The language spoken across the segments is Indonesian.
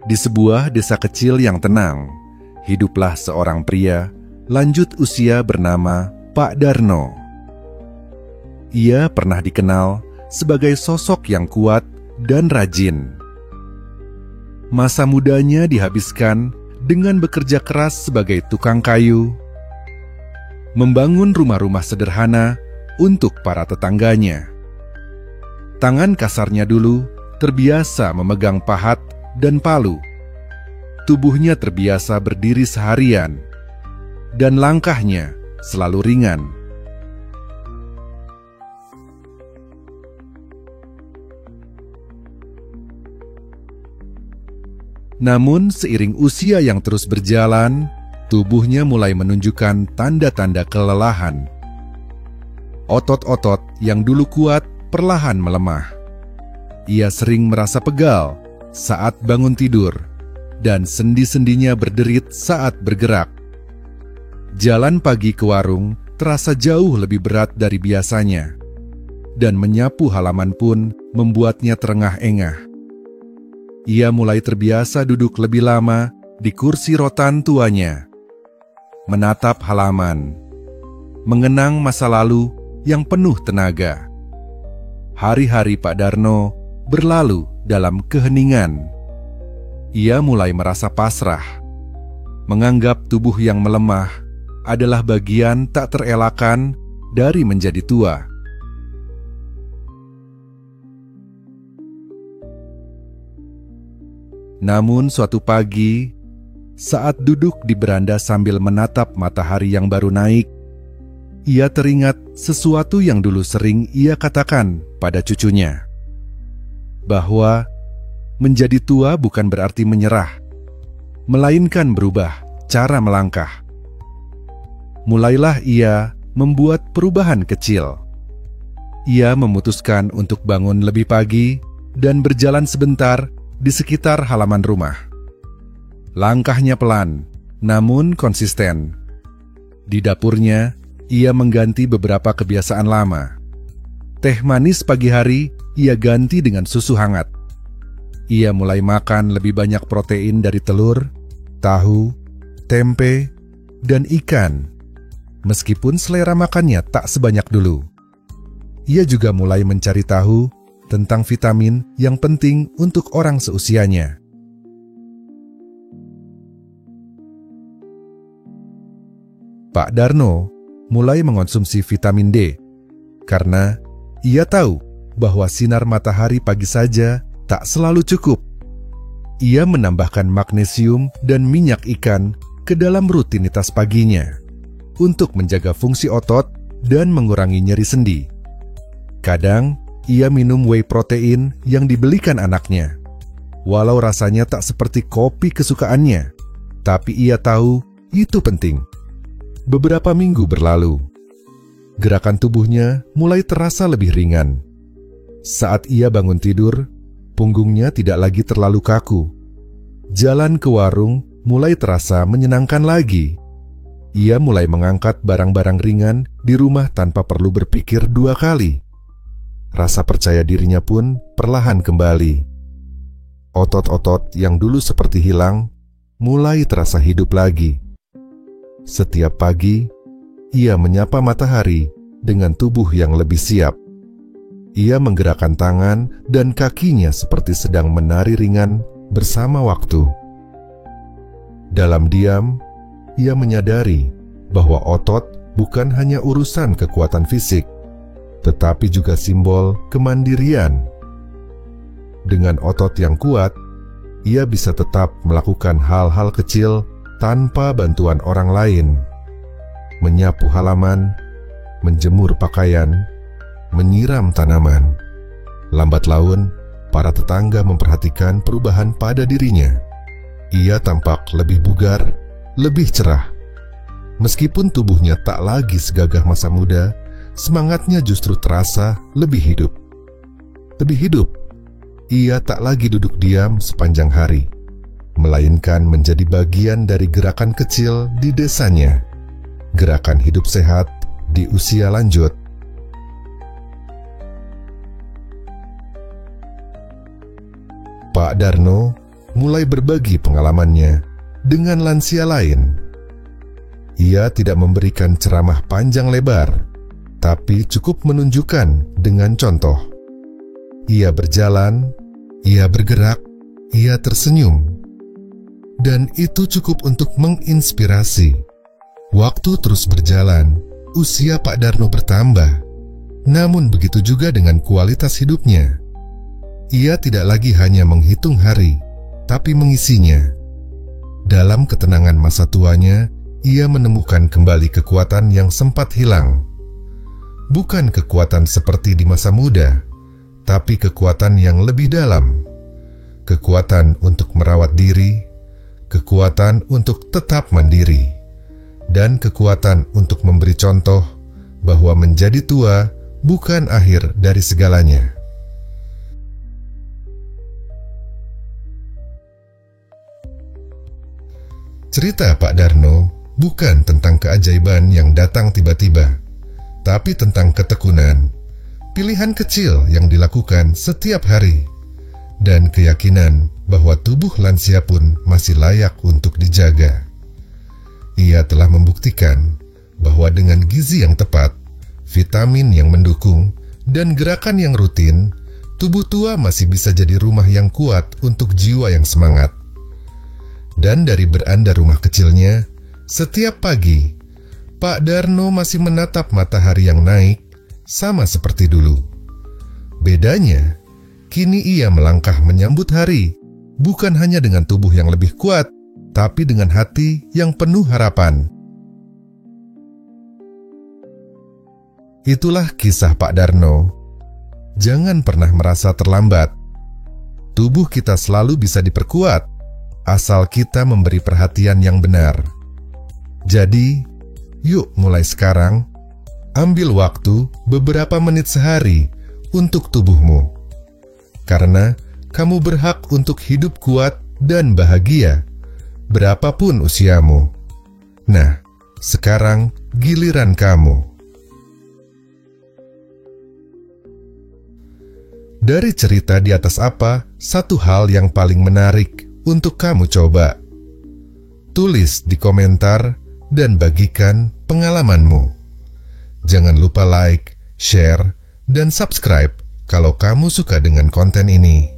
Di sebuah desa kecil yang tenang, hiduplah seorang pria lanjut usia bernama Pak Darno. Ia pernah dikenal sebagai sosok yang kuat dan rajin. Masa mudanya dihabiskan dengan bekerja keras sebagai tukang kayu, membangun rumah-rumah sederhana untuk para tetangganya. Tangan kasarnya dulu terbiasa memegang pahat dan palu. Tubuhnya terbiasa berdiri seharian, dan langkahnya selalu ringan. Namun seiring usia yang terus berjalan, tubuhnya mulai menunjukkan tanda-tanda kelelahan. Otot-otot yang dulu kuat perlahan melemah. Ia sering merasa pegal saat bangun tidur, dan sendi-sendinya berderit saat bergerak. Jalan pagi ke warung terasa jauh lebih berat dari biasanya, dan menyapu halaman pun membuatnya terengah-engah. Ia mulai terbiasa duduk lebih lama di kursi rotan tuanya, menatap halaman, mengenang masa lalu yang penuh tenaga. Hari-hari Pak Darno berlalu dalam keheningan. Ia mulai merasa pasrah, menganggap tubuh yang melemah adalah bagian tak terelakkan dari menjadi tua. Namun suatu pagi, saat duduk di beranda sambil menatap matahari yang baru naik, ia teringat sesuatu yang dulu sering ia katakan pada cucunya, bahwa menjadi tua bukan berarti menyerah, melainkan berubah cara melangkah. Mulailah ia membuat perubahan kecil. Ia memutuskan untuk bangun lebih pagi dan berjalan sebentar di sekitar halaman rumah. Langkahnya pelan, namun konsisten. Di dapurnya, ia mengganti beberapa kebiasaan lama. Teh manis pagi hari ia ganti dengan susu hangat. Ia mulai makan lebih banyak protein dari telur, tahu, tempe, dan ikan. Meskipun selera makannya tak sebanyak dulu. Ia juga mulai mencari tahu tentang vitamin yang penting untuk orang seusianya. Pak Darno mulai mengonsumsi vitamin D karena ia tahu bahwa sinar matahari pagi saja tak selalu cukup. Ia menambahkan magnesium dan minyak ikan ke dalam rutinitas paginya untuk menjaga fungsi otot dan mengurangi nyeri sendi. Kadang, ia minum whey protein yang dibelikan anaknya. Walau rasanya tak seperti kopi kesukaannya, tapi ia tahu itu penting. Beberapa minggu berlalu. Gerakan tubuhnya mulai terasa lebih ringan. Saat ia bangun tidur, punggungnya tidak lagi terlalu kaku. Jalan ke warung mulai terasa menyenangkan lagi. Ia mulai mengangkat barang-barang ringan di rumah tanpa perlu berpikir dua kali. Rasa percaya dirinya pun perlahan kembali. Otot-otot yang dulu seperti hilang mulai terasa hidup lagi. Setiap pagi, ia menyapa matahari dengan tubuh yang lebih siap. Ia menggerakkan tangan dan kakinya seperti sedang menari ringan bersama waktu. Dalam diam, ia menyadari bahwa otot bukan hanya urusan kekuatan fisik, tetapi juga simbol kemandirian. Dengan otot yang kuat, ia bisa tetap melakukan hal-hal kecil tanpa bantuan orang lain. Menyapu halaman, menjemur pakaian, menyiram tanaman. Lambat laun, para tetangga memperhatikan perubahan pada dirinya. Ia tampak lebih bugar, lebih cerah. Meskipun tubuhnya tak lagi segagah masa muda, semangatnya justru terasa lebih hidup. Lebih hidup. Ia tak lagi duduk diam sepanjang hari, melainkan menjadi bagian dari gerakan kecil di desanya. Gerakan hidup sehat di usia lanjut. Pak Darno mulai berbagi pengalamannya dengan lansia lain. Ia tidak memberikan ceramah panjang lebar, tapi cukup menunjukkan dengan contoh. Ia berjalan, ia bergerak, ia tersenyum. Dan itu cukup untuk menginspirasi. Waktu terus berjalan, usia Pak Darno bertambah. Namun begitu juga dengan kualitas hidupnya. Ia tidak lagi hanya menghitung hari, tapi mengisinya. Dalam ketenangan masa tuanya, ia menemukan kembali kekuatan yang sempat hilang. Bukan kekuatan seperti di masa muda, tapi kekuatan yang lebih dalam. Kekuatan untuk merawat diri, kekuatan untuk tetap mandiri, dan kekuatan untuk memberi contoh bahwa menjadi tua bukan akhir dari segalanya. Cerita Pak Darno bukan tentang keajaiban yang datang tiba-tiba, tapi tentang ketekunan, pilihan kecil yang dilakukan setiap hari, dan keyakinan bahwa tubuh lansia pun masih layak untuk dijaga. Ia telah membuktikan bahwa dengan gizi yang tepat, vitamin yang mendukung, dan gerakan yang rutin, tubuh tua masih bisa jadi rumah yang kuat untuk jiwa yang semangat. Dan dari beranda rumah kecilnya, setiap pagi, Pak Darno masih menatap matahari yang naik, sama seperti dulu. Bedanya, kini ia melangkah menyambut hari, bukan hanya dengan tubuh yang lebih kuat, tapi dengan hati yang penuh harapan. Itulah kisah Pak Darno. Jangan pernah merasa terlambat. Tubuh kita selalu bisa diperkuat, asal kita memberi perhatian yang benar. Jadi, yuk mulai sekarang, ambil waktu beberapa menit sehari untuk tubuhmu. Karena kamu berhak untuk hidup kuat dan bahagia, berapapun usiamu. Nah, sekarang giliran kamu. Dari cerita di atas apa, satu hal yang paling menarik untuk kamu coba. Tulis di komentar dan bagikan pengalamanmu. Jangan lupa like, share, dan subscribe kalau kamu suka dengan konten ini.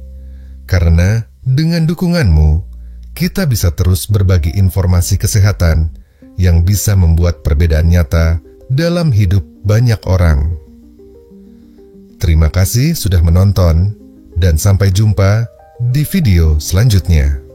Karena dengan dukunganmu, kita bisa terus berbagi informasi kesehatan yang bisa membuat perbedaan nyata dalam hidup banyak orang. Terima kasih sudah menonton, dan sampai jumpa di video selanjutnya.